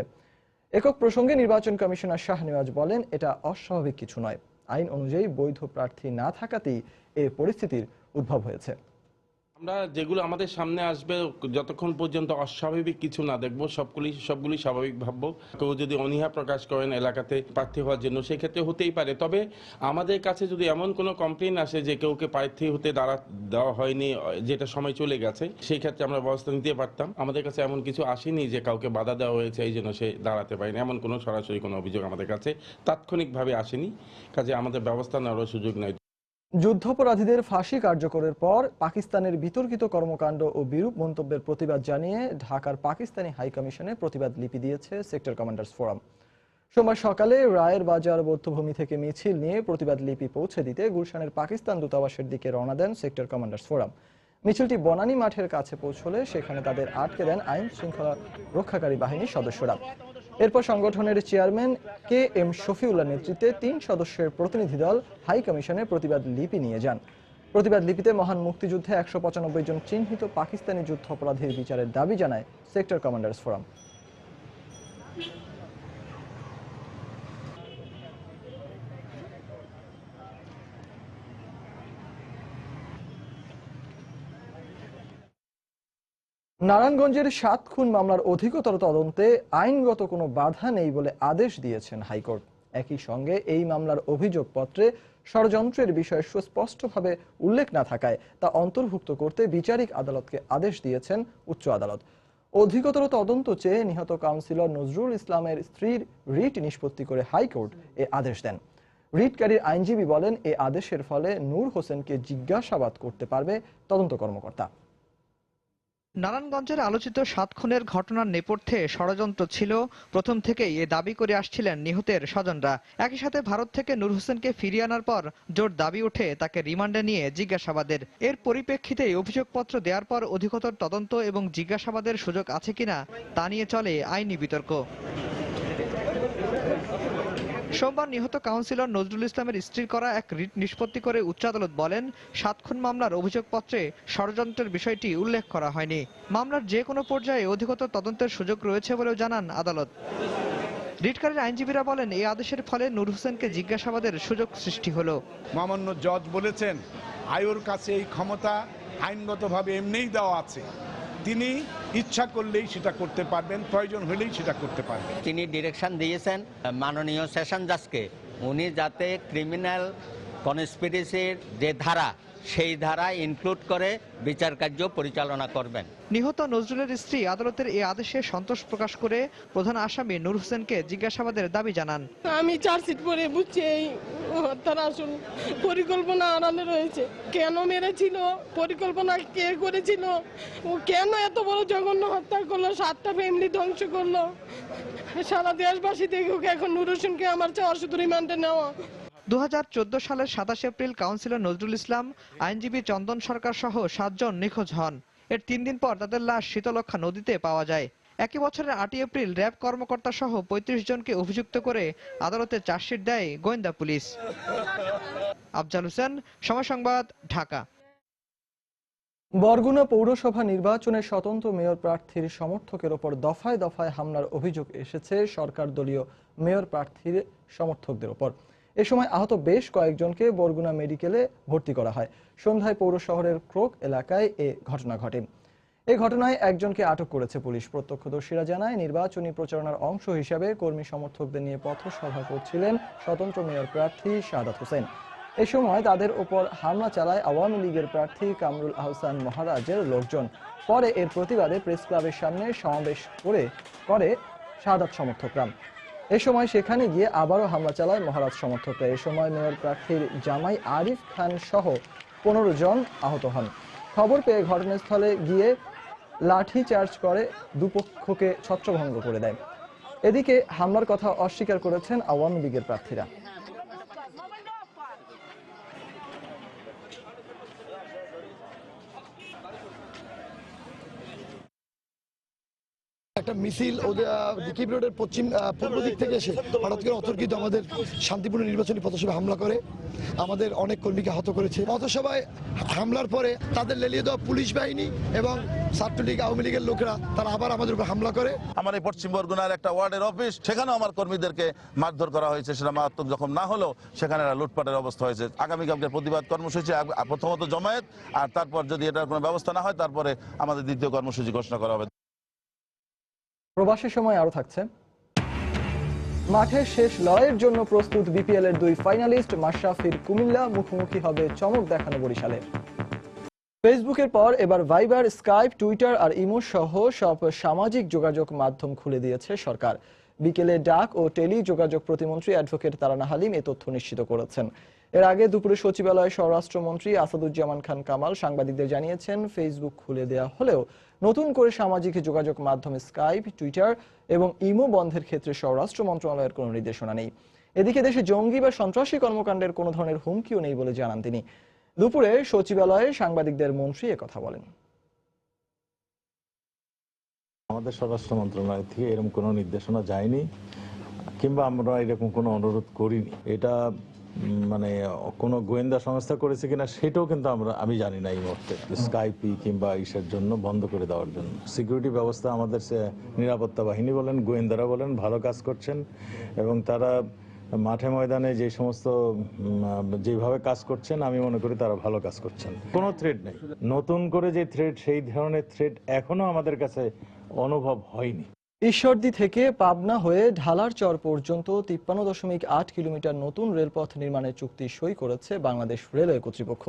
[SPEAKER 1] একক প্রসঙ্গে নির্বাচন কমিশনার শাহনেওয়াজ বলেন, এটা অস্বাভাবিক কিছু নয়। আইন অনুযায়ী বৈধ প্রার্থী না থাকাতেই এ পরিস্থিতির উদ্ভব হয়েছে।
[SPEAKER 27] আমরা যেগুলো আমাদের সামনে আসবে যতক্ষণ পর্যন্ত অস্বাভাবিক কিছু না দেখবো সবগুলি স্বাভাবিক ভাববো। কেউ যদি অনীহা প্রকাশ করেন এলাকাতে প্রার্থী হওয়ার জন্য, সেই ক্ষেত্রে হতেই পারে। তবে আমাদের কাছে যদি এমন কোনো কমপ্লেন আসে যে কেউকে প্রার্থী হতে দেওয়া হয়নি, যেটা সময় চলে গেছে, সেই ক্ষেত্রে আমরা ব্যবস্থা নিতে পারতাম। আমাদের কাছে এমন কিছু আসেনি যে কাউকে বাধা দেওয়া হয়েছে এই জন্য সে দাঁড়াতে পারেনি, এমন কোনো সরাসরি কোনো অভিযোগ আমাদের কাছে তাৎক্ষণিকভাবে আসেনি। কাজে আমাদের ব্যবস্থা নেওয়ার সুযোগ নেই।
[SPEAKER 1] যুদ্ধাপরাধীদের ফাঁসি কার্যকরের পর পাকিস্তানের বিতর্কিত কর্মকাণ্ড ও বিরূপ মন্তব্যের প্রতিবাদ জানিয়ে ঢাকার পাকিস্তানি হাইকমিশনে প্রতিবাদ লিপি দিয়েছে সেক্টর কমান্ডার্স ফোরাম। সোমবার সকালে রায়ের বাজার বৌদ্ধভূমি থেকে মিছিল নিয়ে প্রতিবাদ লিপি পৌঁছে দিতে গুলশানের পাকিস্তান দূতাবাসের দিকে রওনা দেন সেক্টর কমান্ডার্স ফোরাম। মিছিলটি বনানী মাঠের কাছে পৌঁছলে সেখানে তাদের আটকে দেন আইন শৃঙ্খলা রক্ষাকারী বাহিনীর সদস্যরা। এরপর সংগঠনের চেয়ারম্যান কে এম শফিউল্লাহ নেতৃত্বে 3 সদস্যের প্রতিনিধি দল হাই কমিশনে প্রতিবাদ লিপি নিয়ে যান। প্রতিবাদ লিপিতে মহান মুক্তিযুদ্ধে 195 জন চিহ্নিত পাকিস্তানি যুদ্ধাপরাধীর বিচারের দাবি জানায় সেক্টর কমান্ডার্স ফোরাম। নারায়ণগঞ্জের 7 খুন মামলার অধিকতর তদন্তে আইনগত কোনো বাধা নেই বলে আদেশ দিয়েছেন হাইকোর্ট। একই সঙ্গে এই মামলার অভিযোগপত্রে ষড়যন্ত্রের বিষয় সুস্পষ্টভাবে উল্লেখ না থাকায় তা অন্তর্ভুক্ত করতে বিচারিক আদালতকে আদেশ দিয়েছেন উচ্চ আদালত। অধিকতর তদন্ত চেয়ে নিহত কাউন্সিলর নজরুল ইসলামের স্ত্রীর রিট নিষ্পত্তি করে হাইকোর্ট এ আদেশ দেন। রিটকারীর আইনজীবী বলেন, এ আদেশের ফলে নূর হোসেনকে জিজ্ঞাসাবাদ করতে পারবে তদন্ত কর্মকর্তা।
[SPEAKER 3] নারায়ণগঞ্জের আলোচিত 7 খুনের ঘটনার নেপথ্যে ষড়যন্ত্র ছিল প্রথম থেকেই এ দাবি করে আসছিলেন নিহতের স্বজনরা। একই সাথে ভারত থেকে নূর হোসেনকে ফিরিয়ে আনার পর জোর দাবি ওঠে তাকে রিমান্ডে নিয়ে জিজ্ঞাসাবাদের। এর পরিপ্রেক্ষিতেই অভিযোগপত্র দেওয়ার পর অধিকতর তদন্ত এবং জিজ্ঞাসাবাদের সুযোগ আছে কিনা তা নিয়ে চলে আইনি বিতর্ক। সোমবার নিহত কাউন্সিলর নজরুল ইসলামের স্ত্রীর করা এক রিট নিষ্পত্তি করে উচ্চ আদালত বলেন, 7 খুন মামলার অভিযোগপত্রে ষড়যন্ত্রের বিষয়টি উল্লেখ করা হয়নি। মামলার যে কোনো পর্যায়ে অধিকতর তদন্তের সুযোগ রয়েছে বলেও জানান আদালত। রিটকারীর আইনজীবীরা বলেন, এই আদেশের ফলে নূর হোসেনকে জিজ্ঞাসাবাদের সুযোগ সৃষ্টি হলো।
[SPEAKER 5] মহামান্য জজ বলেছেন, আয়োর কাছে এই ক্ষমতা আইনগতভাবে এমনিই দেওয়া আছে, তিনি ইচ্ছা করলেই সেটা করতে পারবেন, প্রয়োজন হলেই সেটা করতে পারবেন।
[SPEAKER 6] তিনি ডিরেকশন দিয়েছেন মাননীয় সেশন জাজকে, উনি যাতে ক্রিমিনাল কনস্পিরেসির যে ধারা সেই ধারা ইনক্লুড করে বিচার কার্য পরিচালনা করবেন।
[SPEAKER 3] নিহত নজরুলের স্ত্রী আদালতের এই আদেশে সন্তোষ প্রকাশ করে প্রধান আসামি নূর হোসেনকে জিজ্ঞাসাবাদের দাবি জানান।
[SPEAKER 7] আমি চার্জশিট পড়ে বুঝছি এই হত্যার আসল পরিকল্পনা আড়ালে রয়েছে। কেন মেরেছিল, পরিকল্পনা কে করেছিল, ও কেন এত বড় জঘন্য হত্যা করলো, 7টা ফ্যামিলি ধ্বংস করলো। সারা দেশবাসী দেখুক এখন নূর হোসেনকে আমার চাওয়া শুধু রিমান্ডে নেওয়া।
[SPEAKER 3] 2014 সালের 27 এপ্রিল কাউন্সিলর নজরুল ইসলাম, আইনজীবী চন্দন সরকার সহ 7 জন নিখোঁজ হন। এর 3 দিন পর তাদের লাশ শীতলক্ষা নদীতে পাওয়া যায়। একই বছরের 8 এপ্রিল র্যাব কর্মকর্তা সহ 35 জনকে অভিযুক্ত করে আদালতে চার্জশিট দেয় গোয়েন্দা পুলিশ। আফজাল হোসেন, সময় সংবাদ, ঢাকা।
[SPEAKER 1] বরগুনা পৌরসভা নির্বাচনে স্বতন্ত্র মেয়র প্রার্থীর সমর্থকের ওপর দফায় দফায় হামলার অভিযোগ এসেছে সরকার দলীয় মেয়র প্রার্থীর সমর্থকদের ওপর। এ সময় আহত বেশ কয়েকজনকে বরগুনা মেডিকেলে ভর্তি করা হয়। সন্ধ্যায় পৌর শহরের ক্রোক এলাকায় এ ঘটনা ঘটে। এই ঘটনায় একজনকে আটক করেছে পুলিশ। প্রত্যক্ষদর্শীরা জানায়, নির্বাচনী প্রচারণার অংশ হিসাবে কর্মী সমর্থকদের নিয়ে পথসভা করছিলেন স্বতন্ত্র মেয়র প্রার্থী শাহাদাত হোসেন। এ সময় তাদের ওপর হামলা চালায় আওয়ামী লীগের প্রার্থী কামরুল আহসান মহারাজের লোকজন। পরে এর প্রতিবাদে প্রেস ক্লাবের সামনে সমাবেশ করে শাহাদাত সমর্থকরা। এ সময় সেখানে গিয়ে আবারও হামলা চালায় মহারাজ সমর্থকরা। এ সময় মেয়র প্রার্থীর জামাই আরিফ খান সহ 15 জন আহত হন। খবর পেয়ে ঘটনাস্থলে গিয়ে লাঠি চার্জ করে দুপক্ষকে ছত্রভঙ্গ করে দেয়। এদিকে হামলার কথা অস্বীকার করেছেন আওয়ামী লীগের প্রার্থীরা।
[SPEAKER 8] একটা মিছিল দিকিব রোডের পূর্ব দিক থেকে এসে হঠাৎ করে অতর্কিত আমাদের শান্তিপূর্ণ নির্বাচনী পথসভায় হামলা করে আমাদের অনেক কর্মীকে আহত করেছে। পথসভায় হামলার পরে তাদের লেলিয়ে দেওয়া পুলিশ বাহিনী এবং ছাত্রলীগ আওয়ামী লীগের লোকেরা তারা আবার আমাদের উপর হামলা করে।
[SPEAKER 9] আমার এই পশ্চিম বরগুনার একটা ওয়ার্ডের অফিস, সেখানেও আমার কর্মীদেরকে মারধর করা হয়েছে। সেটা মারাত্মক জখম না হলেও সেখানে লুটপাটের অবস্থা হয়েছে। আগামীকালকে প্রতিবাদ কর্মসূচি, প্রথমত জমায়েত, আর তারপর যদি এটার কোনো ব্যবস্থা না হয় তারপরে আমাদের দ্বিতীয় কর্মসূচি ঘোষণা করা হবে।
[SPEAKER 1] প্রবাসের সময় আরো থাকছে। মাঠের শেষ লড়াইয়ের জন্য প্রস্তুত বিপিএল এর 2 ফাইনালিস্ট মাশরাফির কুমিল্লা মুখোমুখি হবে চমক দেখানো বরিশালের। ফেসবুকের পর এবার ভাইবার, স্কাইপ, টুইটার আর ইমো সহ সব সামাজিক যোগাযোগ মাধ্যম খুলে দিয়েছে সরকার। বিকেলে ডাক ও টেলি যোগাযোগ প্রতিমন্ত্রী অ্যাডভোকেট তারানা হালিম এ তথ্য নিশ্চিত করেছেন। এর আগে দুপুরে সচিবালয়ে স্বরাষ্ট্রমন্ত্রী আসাদুজ্জামান খান কামাল সাংবাদিকদের জানিয়েছেন, ফেসবুক খুলে দেওয়া হলেও নতুন করে সামাজিক যোগাযোগ মাধ্যম স্কাইপ, টুইটার এবং ইমো বন্ধের ক্ষেত্রে স্বরাষ্ট্র মন্ত্রণালয়ের কোনো নির্দেশনা নেই। এদিকে দেশে জঙ্গি বা সন্ত্রাসী কর্মকাণ্ডের কোনো ধরনের হুমকিও নেই বলে জানান তিনি। দুপুরে সচিবালয়ে সাংবাদিকদের মন্ত্রী একথা বলেন।
[SPEAKER 10] আমাদের স্বরাষ্ট্র মন্ত্রণালয় থেকে এরকম কোনো নির্দেশনা যায়নি, কিংবা আমরা এরকম কোনো অনুরোধ করিনি। এটা মানে কোনো গোয়েন্দা সংস্থা করেছে কিনা সেটাও কিন্তু আমি জানি না এই মুহূর্তে। স্কাইপি কিংবা ইসের জন্য বন্ধ করে দেওয়ার জন্য সিকিউরিটি ব্যবস্থা আমাদের নিরাপত্তা বাহিনী বলেন, গোয়েন্দারা বলেন, ভালো কাজ করছেন এবং তারা মাঠে ময়দানে যে সমস্ত যেভাবে কাজ করছেন আমি মনে করি তারা ভালো কাজ করছেন। কোনো থ্রেট নেই, নতুন করে যে থ্রেট সেই ধরনের থ্রেট এখনো আমাদের কাছে অনুভব হয়নি।
[SPEAKER 1] ঈশ্বরদী থেকে পাবনা হয়ে ঢালারচর পর্যন্ত 53.8 কিলোমিটার নতুন রেলপথ নির্মাণের চুক্তি সই করেছে বাংলাদেশ রেলওয়ে কর্তৃপক্ষ।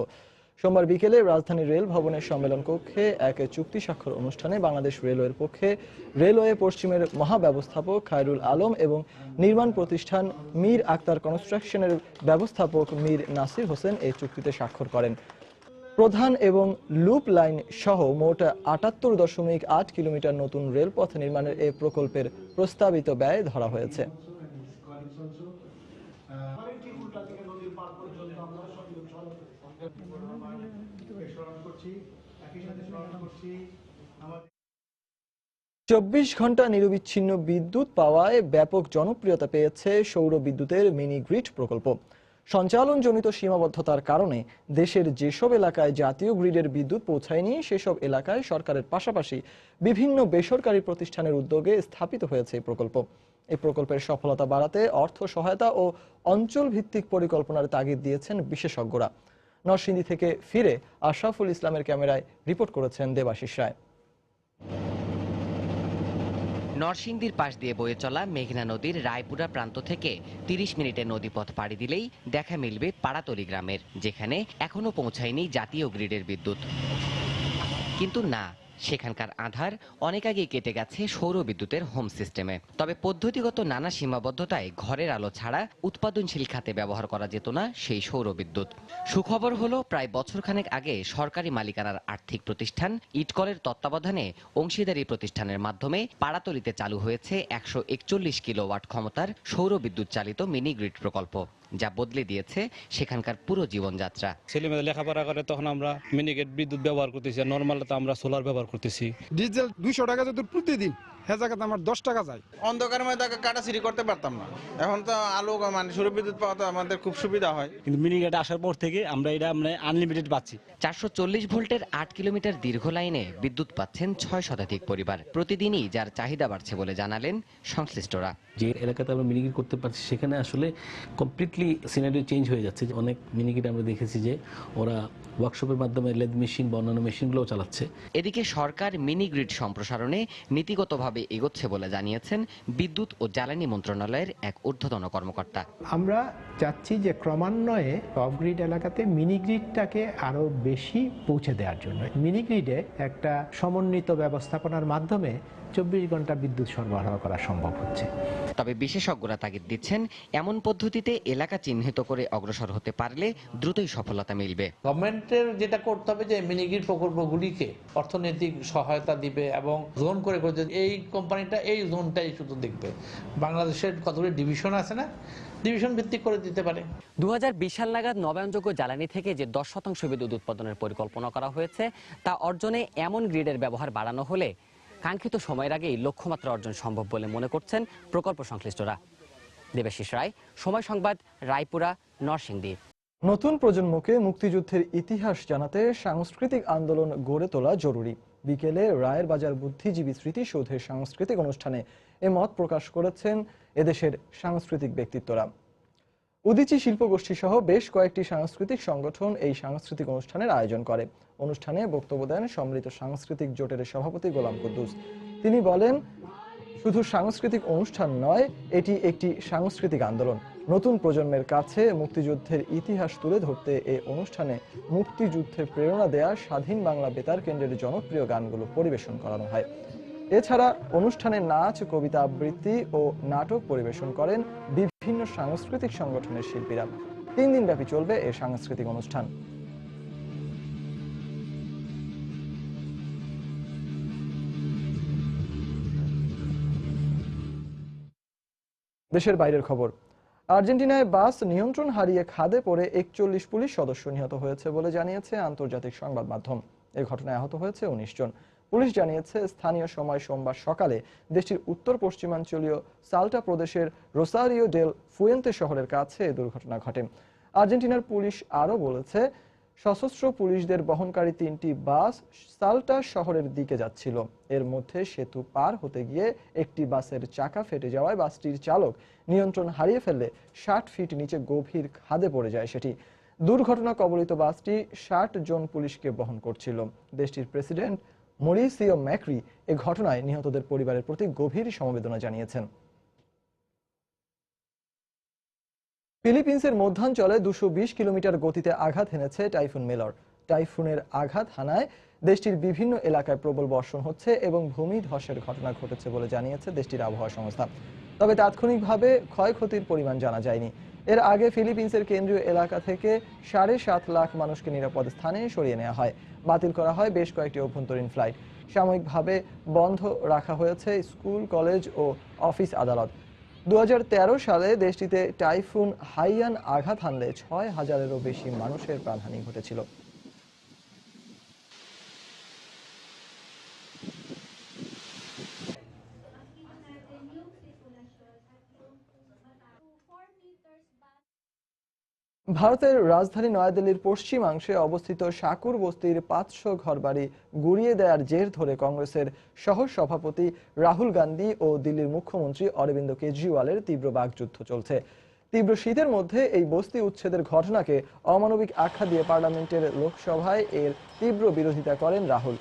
[SPEAKER 1] সোমবার বিকেলে রাজধানীর রেল ভবনের সম্মেলন কক্ষে এক চুক্তি স্বাক্ষর অনুষ্ঠানে বাংলাদেশ রেলওয়ের পক্ষে রেলওয়ে পশ্চিমের মহাব্যবস্থাপক খায়রুল আলম এবং নির্মাণ প্রতিষ্ঠান মীর আক্তার কনস্ট্রাকশনের ব্যবস্থাপক মীর নাসির হোসেন এই চুক্তিতে স্বাক্ষর করেন। প্রধান এবং লুপ লাইন সহ মোট 78.8 কিলোমিটার নতুন রেলপথ নির্মাণের এই প্রকল্পের প্রস্তাবিত ব্যয় ধরা হয়েছে। চব্বিশ ঘন্টা নিরবিচ্ছিন্ন বিদ্যুৎ পাওয়ায় ব্যাপক জনপ্রিয়তা পেয়েছে সৌর বিদ্যুতের মিনি গ্রিড প্রকল্প। সঞ্চালনজনিত সীমাবদ্ধতার কারণে দেশের যেসব এলাকায় জাতীয় গ্রিডের বিদ্যুৎ পৌঁছায়নি সেসব এলাকায় সরকারের পাশাপাশি বিভিন্ন বেসরকারি প্রতিষ্ঠানের উদ্যোগে স্থাপিত হয়েছে এই প্রকল্প। এই প্রকল্পের সফলতা বাড়াতে অর্থ সহায়তা ও অঞ্চল ভিত্তিক পরিকল্পনার তাগিদ দিয়েছেন বিশেষজ্ঞরা। নরসিংদী থেকে ফিরে আশরাফুল ইসলামের ক্যামেরায় রিপোর্ট করেছেন দেবাশিস রায়।
[SPEAKER 4] নরসিংদীর পাশ দিয়ে বয়ে চলা মেঘনা নদীর রায়পুরা প্রান্ত থেকে 30 মিনিটের নদীপথ পাড়ি দিলেই দেখা মিলবে পাড়াতলি গ্রামের, যেখানে এখনো পৌঁছায়নি জাতীয় গ্রিডের বিদ্যুৎ। কিন্তু না, সেখানকার আধার অনেক আগেই কেটে গেছে সৌর বিদ্যুতের হোম সিস্টেমে। তবে পদ্ধতিগত নানা সীমাবদ্ধতায় ঘরের আলো ছাড়া উৎপাদনশীল খাতে ব্যবহার করা যেত না সেই সৌর বিদ্যুৎ। সুখবর হলো, প্রায় বছরখানেক আগে সরকারি মালিকানার আর্থিক প্রতিষ্ঠান ইটকলের তত্ত্বাবধানে অংশীদারি প্রতিষ্ঠানের মাধ্যমে পাড়াতলিতে চালু হয়েছে 141 কিলোওয়াট ক্ষমতার সৌর বিদ্যুৎ চালিত মিনি গ্রিড প্রকল্প, যা বদলে দিয়েছে সেখানকার পুরো জীবনযাত্রা।
[SPEAKER 11] ছেলেমেয়েদের লেখাপড়া করে তখন আমরা মিনি গ্রিড বিদ্যুৎ ব্যবহার করতেছি, নর্মাল তো আমরা সোলার ব্যবহার করতেছি।
[SPEAKER 12] ডিজেল 200 টাকা যদি প্রতিদিন, হ্যাঁ জায়গাতে আমার 10 টাকা যায়।
[SPEAKER 23] অন্ধকারের মধ্যে কাটাছিড়ি করতে পারতাম না, এখন তো আলো মানে সৌর বিদ্যুৎ পাওয়া তো আমাদের খুব সুবিধা হয়।
[SPEAKER 11] কিন্তু মিনি গ্রিড আসার পর থেকে আমরা এটা আনলিমিটেড পাচ্ছি।
[SPEAKER 4] 440 ভোল্টের 8 কিলোমিটার দীর্ঘ লাইনে বিদ্যুৎ পাচ্ছেন 6 শতাধিক পরিবার। প্রতিদিনই যার চাহিদা বাড়ছে বলে জানালেন সংশ্লিষ্টরা।
[SPEAKER 13] যে এলাকাতে আমরা মিনিগ্রিড করতে পারছি সেখানে আসলে কমপ্লিটলি সিনারিও চেঞ্জ হয়ে যাচ্ছে। অনেক মিনিগ্রিড আমরা দেখেছি যে ওরা ওয়ার্কশপের মাধ্যমে লেদ মেশিন বা অন্যান্য মেশিনগুলোও চালাচ্ছে।
[SPEAKER 4] এদিকে সরকার মিনি গ্রিড সম্প্রসারণে নীতিগতভাবে এগোচ্ছে বলে জানিয়েছেন বিদ্যুৎ ও জ্বালানি মন্ত্রণালয়ের এক ঊর্ধ্বতন কর্মকর্তা।
[SPEAKER 14] আমরা চাচ্ছি যে ক্রমান্বয়ে অফ গ্রিড এলাকাতে মিনি গ্রিডটাকে আরো বেশি পৌঁছে দেওয়ার জন্য মিনি গ্রিডে একটা সমন্বিত ব্যবস্থাপনার মাধ্যমে 24 ঘন্টা বিদ্যুৎ সরবরাহ করা সম্ভব হচ্ছে।
[SPEAKER 4] তবে বিশেষজ্ঞরা তাগিদ দিচ্ছেন, এমন পদ্ধতিতে এলাকা চিহ্নিত করে অগ্রসর হতে পারলে দ্রুতই সফলতা মিলবে।
[SPEAKER 15] গভর্নমেন্টের যেটা করতে হবে যে মিনিগ্রিড প্রকল্পগুলিকে অর্থনৈতিক সহায়তা দিবে এবং জোন করে এই কোম্পানিটা এই জোনটাই শুধু দেখবে। বাংলাদেশের কতগুলি ডিভিশন আছে না, ডিভিশন ভিত্তিক করে দিতে পারে।
[SPEAKER 4] 2020 সাল নাগাদ নবায়নযোগ্য জ্বালানি থেকে যে 10% বিদ্যুৎ উৎপাদনের পরিকল্পনা করা হয়েছে তা অর্জনে এমন গ্রিডের ব্যবহার বাড়ানো হলে কাঙ্ক্ষিত সময়ের আগেই লক্ষ্যমাত্রা অর্জন সম্ভব বলে মনে করছেন প্রকল্প সংশ্লিষ্টরা। দেবাশিস রায়, সময় সংবাদ, রায়পুরা, নরসিংদী।
[SPEAKER 1] নতুন প্রজন্মকে মুক্তিযুদ্ধের ইতিহাস জানাতে সাংস্কৃতিক আন্দোলন গড়ে তোলা জরুরি। বিকেলে রায়ের বাজার বুদ্ধিজীবী স্মৃতিসৌধের সাংস্কৃতিক অনুষ্ঠানে এ মত প্রকাশ করেছেন এদেশের সাংস্কৃতিক ব্যক্তিত্বরা। উদীচী শিল্পগোষ্ঠী সহ বেশ কয়েকটি সাংস্কৃতিক সংগঠন এই সাংস্কৃতিক অনুষ্ঠানের আয়োজন করে। অনুষ্ঠানে বক্তব্য দেন সম্মিলিত সাংস্কৃতিক জোটের সভাপতি গোলাম কুদ্দুস। তিনি বলেন, শুধু সাংস্কৃতিক অনুষ্ঠান নয়, এটি একটি সাংস্কৃতিক আন্দোলন। নতুন প্রজন্মের কাছে মুক্তিযুদ্ধের ইতিহাস তুলে ধরতে এই অনুষ্ঠানে মুক্তিযুদ্ধের প্রেরণা দেয়া স্বাধীন বাংলা বেতার কেন্দ্রের জনপ্রিয় গানগুলো পরিবেশন করানো হয়। এছাড়া অনুষ্ঠানে নাচ, কবিতা আবৃত্তি ও নাটক পরিবেশন করেন বিভিন্ন সাংস্কৃতিক সংগঠনের শিল্পীরা। 3 দিনব্যাপী চলবে এই সাংস্কৃতিক অনুষ্ঠান। দেশের বাইরের খবর। আর্জেন্টিনায় বাস নিয়ন্ত্রণ হারিয়ে খাদে পড়ে 41 পুলিশ সদস্য নিহত হয়েছে বলে জানিয়েছে আন্তর্জাতিক সংবাদ মাধ্যম। এই ঘটনায় আহত হয়েছে 19 জন। পুলিশ জানিয়েছে, স্থানীয় সময় সোমবার সকালে দেশটির উত্তর পশ্চিমাঞ্চলীয় সাল্টা প্রদেশের রোসারিও ডেল ফুয়েন্তে শহরের কাছে এই দুর্ঘটনা ঘটে। আর্জেন্টিনার পুলিশ আরও বলেছে, সশস্ত্র পুলিশদের বহনকারী 3টি বাস সাল্টা শহরের দিকে যাচ্ছিল। এর মধ্যে সেতু পার হতে গিয়ে একটি বাসের চাকা ফেটে যাওয়ায় বাসটির চালক নিয়ন্ত্রণ হারিয়ে ফেললে 60 ফিট নিচে গভীর খাদে পড়ে যায় সেটি। দুর্ঘটনা কবলিত বাসটি 60 জন পুলিশকে বহন করছিল। দেশটির প্রেসিডেন্ট মরিসিও ম্যাক্রি এ ঘটনায় নিহতদের পরিবারের প্রতি গভীর সমবেদনা জানিয়েছেন। ফিলিপিন্সের মধ্যাঞ্চলে 220 কিলোমিটার গতিতে আঘাত হেনেছে টাইফুন মেলর। টাইফুনের আঘাত হানায় দেশটির বিভিন্ন এলাকায় প্রবল বর্ষণ হচ্ছে এবং ভূমিধসের ঘটনা ঘটেছে বলে জানিয়েছে দেশটির আবহাওয়া সংস্থা। তবে তাৎক্ষণিকভাবে ক্ষয়ক্ষতির পরিমাণ জানা যায়নি। এর আগে ফিলিপিন্সের কেন্দ্রীয় এলাকা থেকে 7.5 লাখ মানুষকে নিরাপদ স্থানে সরিয়ে নেওয়া হয়। বাতিল করা হয় বেশ কয়েকটি অভ্যন্তরীণ ফ্লাইট। সাময়িকভাবে বন্ধ রাখা হয়েছে স্কুল, কলেজ ও অফিস আদালত। 2013 সালে দেশটিতে টাইফুন হাইয়ান আঘাত হানলে 6,000-এরও বেশি মানুষের প্রাণহানি ঘটেছিল। ভারতের রাজধানী নয়াদিল্লির পশ্চিমাংশে অবস্থিত শাকুর বস্তির 500 ঘরবাড়ি গুড়িয়ে দেওয়ার জের ধরে কংগ্রেসের সহ সভাপতি রাহুল গান্ধী ও দিল্লির মুখ্যমন্ত্রী অরবিন্দ কেজরিওয়ালের তীব্র বাকযুদ্ধ চলছে। তীব্র শীতের মধ্যে এই বস্তি উচ্ছেদের ঘটনাকে অমানবিক আখ্যা দিয়ে পার্লামেন্টের লোকসভায় এর তীব্র বিরোধিতা করেন রাহুল।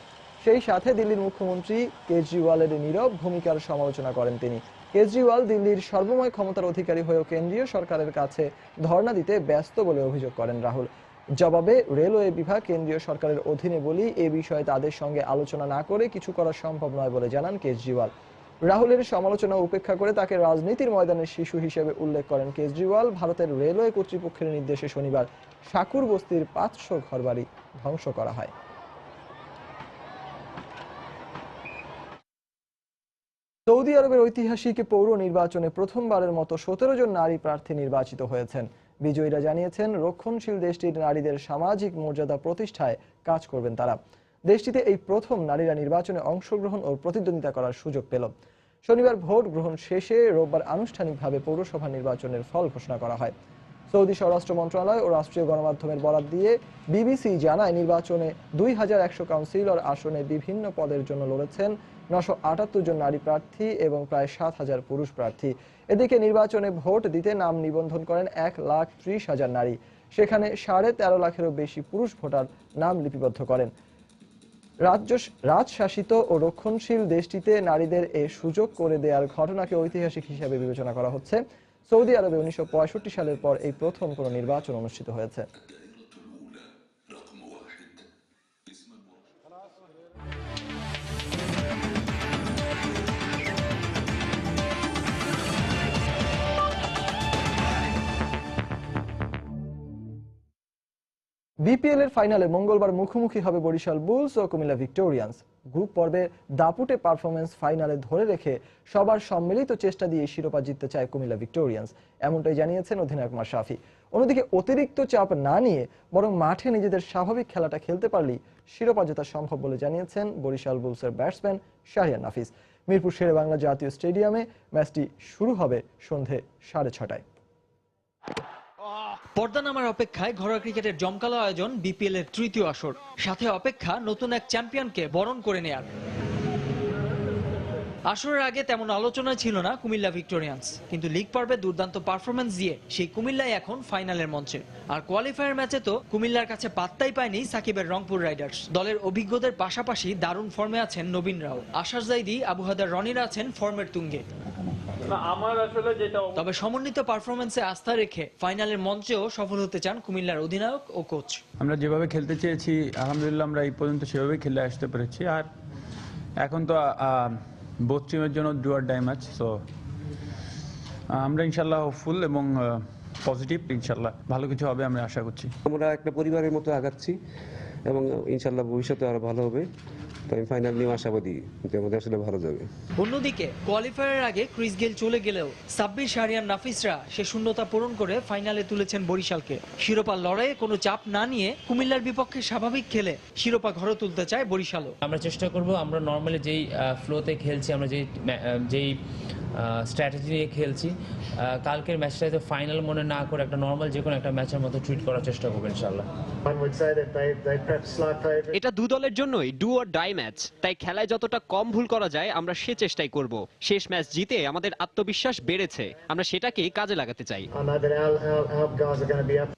[SPEAKER 1] সেই সাথে দিল্লির মুখ্যমন্ত্রী কেজরিওয়ালের নীরব ভূমিকার সমালোচনা করেন তিনি। কেজরিওয়াল দিল্লির সর্বময় ক্ষমতার অধিকারী হয়েও কেন্দ্রীয় সরকারের কাছে ধর্ণা দিতে ব্যস্ত বলে অভিযোগ করেন রাহুল। জবাবে রেলওয়ে বিভাগ কেন্দ্রীয় সরকারের অধীনে বলেই এ বিষয়ে তাদের সঙ্গে আলোচনা না করে কিছু করা সম্ভব নয় বলে জানান কেজরিওয়াল। রাহুলের সমালোচনা উপেক্ষা করে তাকে রাজনীতির ময়দানের শিশু হিসেবে উল্লেখ করেন কেজরিওয়াল। ভারতের রেলওয়ে কর্তৃপক্ষের নির্দেশে শনিবার শাকুর বস্তির 500 ঘরবাড়ি ধ্বংস করা হয়। সৌদি আরবের ঐতিহাসিক পৌর নির্বাচনে প্রথমবারের মতো 17 জন নারী প্রার্থী নির্বাচিত হয়েছেন। বিজয়ীরা জানিয়েছেন রক্ষণশীল দেশটির নারীদের সামাজিক মর্যাদা প্রতিষ্ঠায় কাজ করবেন তারা। দেশটিতে এই প্রথম নারীরা নির্বাচনে অংশগ্রহণ ও প্রতিদ্বন্দ্বিতা করার সুযোগ পেল। শনিবার ভোট গ্রহণ শেষে রোববার আনুষ্ঠানিকভাবে পৌরসভা নির্বাচনের ফল ঘোষণা করা হয়। সৌদি স্বরাষ্ট্র মন্ত্রণালয় ও রাষ্ট্রীয় গণমাধ্যমের বরাত দিয়ে বিবিসি জানায় নির্বাচনে 2100 কাউন্সিলর আসনে বিভিন্ন পদের জন্য লড়েছেন 978 জন নারী প্রার্থী এবং প্রায় 7000 পুরুষ প্রার্থী। এদিকে নির্বাচনে ভোট দিতে নাম নিবন্ধন করেন 1,30,000 নারী। সেখানে 13.5 লাখেরও বেশি পুরুষ ভোটার নাম লিপিবদ্ধ করেন। রাজশাসিত ও রক্ষণশীল দেশটিতে নারীদের এ সুযোগ করে দেওয়ার ঘটনাকে ঐতিহাসিক হিসেবে বিবেচনা করা হচ্ছে। সৌদি আরবে 1965 সালের পর এই প্রথম কোনো নির্বাচন অনুষ্ঠিত হয়েছে। বিপিএল এর ফাইনালে মঙ্গলবার মুখোমুখি হবে বরিশাল বুলস ও কুমিল্লা ভিক্টোরিয়ান্স। গ্রুপ পর্বে দাপুটে পারফরমেন্স ফাইনালে ধরে রেখে সবার সম্মিলিত চেষ্টা দিয়ে শিরোপা জিততে চায় কুমিল্লা ভিক্টোরিয়ান্স, এমনটাই জানিয়েছেন অধিনায়ক মাশরাফি। অন্যদিকে অতিরিক্ত চাপ না নিয়ে বরং মাঠে নিজেদের স্বাভাবিক খেলাটা খেলতে পারলেই শিরোপা জেতা সম্ভব বলে জানিয়েছেন বরিশাল বুলসের ব্যাটসম্যান শাহরিয়ার নাফিস। মিরপুর শেরেবাংলা জাতীয় স্টেডিয়ামে ম্যাচটি শুরু হবে সন্ধে 6:30টায়।
[SPEAKER 16] পর্দা নামার অপেক্ষায় ঘরোয়া ক্রিকেটের জমকালো আয়োজন বিপিএল এর তৃতীয় আসর, সাথে অপেক্ষা নতুন এক চ্যাম্পিয়নকে বরণ করে নেয়ার। আসরের আগে তেমন আলোচনা ছিল না কুমিল্লা ভিক্টোরিয়ান্স, কিন্তু লিগ পর্বে দুর্দান্ত পারফরমেন্স দিয়ে সেই কুমিল্লাই এখন ফাইনালের মঞ্চে। আর কোয়ালিফায়ার ম্যাচে তো কুমিল্লার কাছে পাত্তাই পায়নি সাকিবের রংপুর রাইডার্স। দলের অভিজ্ঞদের পাশাপাশি দারুণ ফর্মে আছেন নবীন রাও, আশাস জাইদি, আবু হায়দার রনিরা আছেন ফর্মের তুঙ্গে। তবে সমন্বিত পারফরমেন্সে আস্থা রেখে ফাইনালের মঞ্চেও সফল হতে চান কুমিল্লার অধিনায়ক ও কোচ।
[SPEAKER 17] আমরা যেভাবে খেলতে চেয়েছি আলহামদুলিল্লাহ আমরা এই পর্যন্ত সেভাবে খেলে আসতে পেরেছি। আর এখন তো বোথ টিমের জন্য do or die match, so আমরা ইনশাল্লাহ হোপফুল এবং পজিটিভ, ইনশাল্লাহ ভালো কিছু হবে আমরা আশা করছি।
[SPEAKER 18] আমরা একটা পরিবারের মতো আগাচ্ছি এবং ইনশাল্লাহ ভবিষ্যতে আরো ভালো হবে। তো আমি ফাইনাল নিয়ে আশাবাদী যে আমাদের আসলে ভালো যাবে।
[SPEAKER 16] অন্যদিকে কোয়ালিফায়ারের আগে ক্রিস গেল চলে গেলেও সাব্বির, শাহরিয়ার, নাফিসরা সে শূন্যতা পূরণ করে ফাইনালে তুলেছেন বরিশালকে। শিরোপার লড়াইয়ে কোনো চাপ না নিয়ে কুমিল্লার বিপক্ষে স্বাভাবিক খেলে শিরোপা ঘরে তুলতে চায় বরিশালও।
[SPEAKER 19] আমরা চেষ্টা করব, আমরা নর্মালি যেই ফ্লোতে খেলছি, আমরা যেই স্ট্র্যাটেজি নিয়ে খেলছি, কালকের ম্যাচটাতে ফাইনাল মনে না করে একটা নর্মাল যে কোনো একটা ম্যাচের মতো ট্রিট করার চেষ্টা করবো ইনশাআল্লাহ।
[SPEAKER 20] এটা দু দলের জন্যই ডু অর ডাই ম্যাচ, তাই খেলায় যতটা কম ভুল করা যায় আমরা সে চেষ্টাই করব। শেষ ম্যাচ জিতে আমাদের আত্মবিশ্বাস বেড়েছে, আমরা সেটাকে কাজে লাগাতে চাই।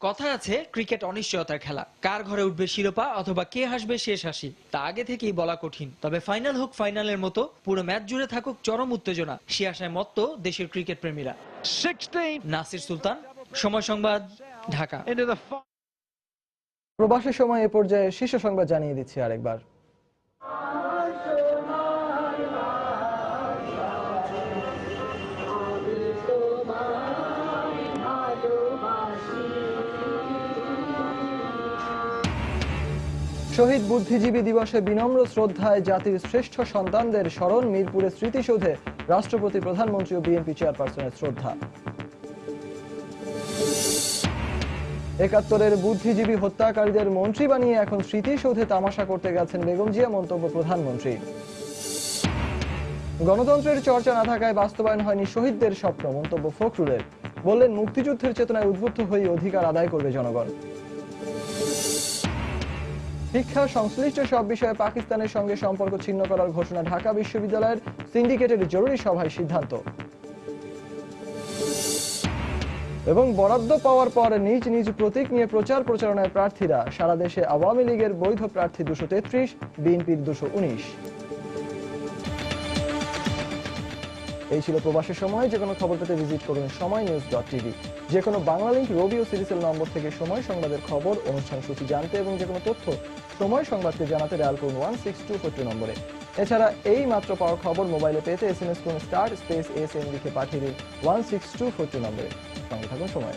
[SPEAKER 16] কথা আছে ক্রিকেট অনিশ্চয়তার খেলা, কার ঘরে উঠবে শিরোপা অথবা কে হাসবে শেষ হাসি তা আগে থেকেই বলা কঠিন। তবে ফাইনাল হোক ফাইনালের মতো পুরো ম্যাচ জুড়ে থাকুক চরম উত্তেজনা, সে আশায় মত্ত দেশের ক্রিকেট প্রেমীরা। নাসির সুলতান, সময় সংবাদ, ঢাকা।
[SPEAKER 1] প্রবাসের সময় এ পর্যায়ে শীর্ষ সংবাদ জানিয়ে দিচ্ছি আরেকবার। শহীদ বুদ্ধিজীবী দিবসে বিনম্র শ্রদ্ধায় জাতির শ্রেষ্ঠ সন্তানদের স্মরণ, মিরপুরের স্মৃতিসৌধে রাষ্ট্রপতি, প্রধানমন্ত্রী ও বিএনপি চেয়ারপারসনের শ্রদ্ধা। ৭১-এর বুদ্ধিজীবী হত্যাকারীদের মন্ত্রী বানিয়ে এখন স্মৃতিসৌধে তামাশা করতে গেছেন বেগম জিয়া, মন্তব্য প্রধানমন্ত্রী। গণতন্ত্রের চর্চা না থাকায় বাস্তবায়ন হয়নি শহীদদের স্বপ্ন, মন্তব্য ফখরুলের। বললেন, মুক্তিযুদ্ধের চেতনায় উদ্বুদ্ধ হয়ে অধিকার আদায় করবে জনগণ। শিক্ষা সংশ্লিষ্ট সব বিষয়ে পাকিস্তানের সঙ্গে সম্পর্ক ছিন্ন করার ঘোষণা, ঢাকা বিশ্ববিদ্যালয়ের সিন্ডিকেটের জরুরি সভায় সিদ্ধান্ত। এবং বরাদ্দ পাওয়ার পর নিজ নিজ প্রতীক নিয়ে প্রচার প্রচারণায় প্রার্থীরা, সারা দেশে আওয়ামী লীগের বৈধ প্রার্থী 233, বিএনপির 219। এই ছিল প্রবাসের সময়। যে কোনো খবর পেতে ভিজিট করুন সময়নিউজ.tv। যে কোনো বাংলা লিংক, রবি ও সিরিসেল নম্বর থেকে সময় সংবাদের খবর, অনুষ্ঠান সূচি জানতে এবং যে কোনো তথ্য সময় সংবাদকে জানাতে ডায়াল করুন 16242 নম্বরে। এছাড়া এই মাত্র পাওয়া খবর মোবাইলে পেতে SMS করুন *SN লিখে পাঠিয়ে দিন 16242 নম্বরে। সঙ্গে থাকুন সময়।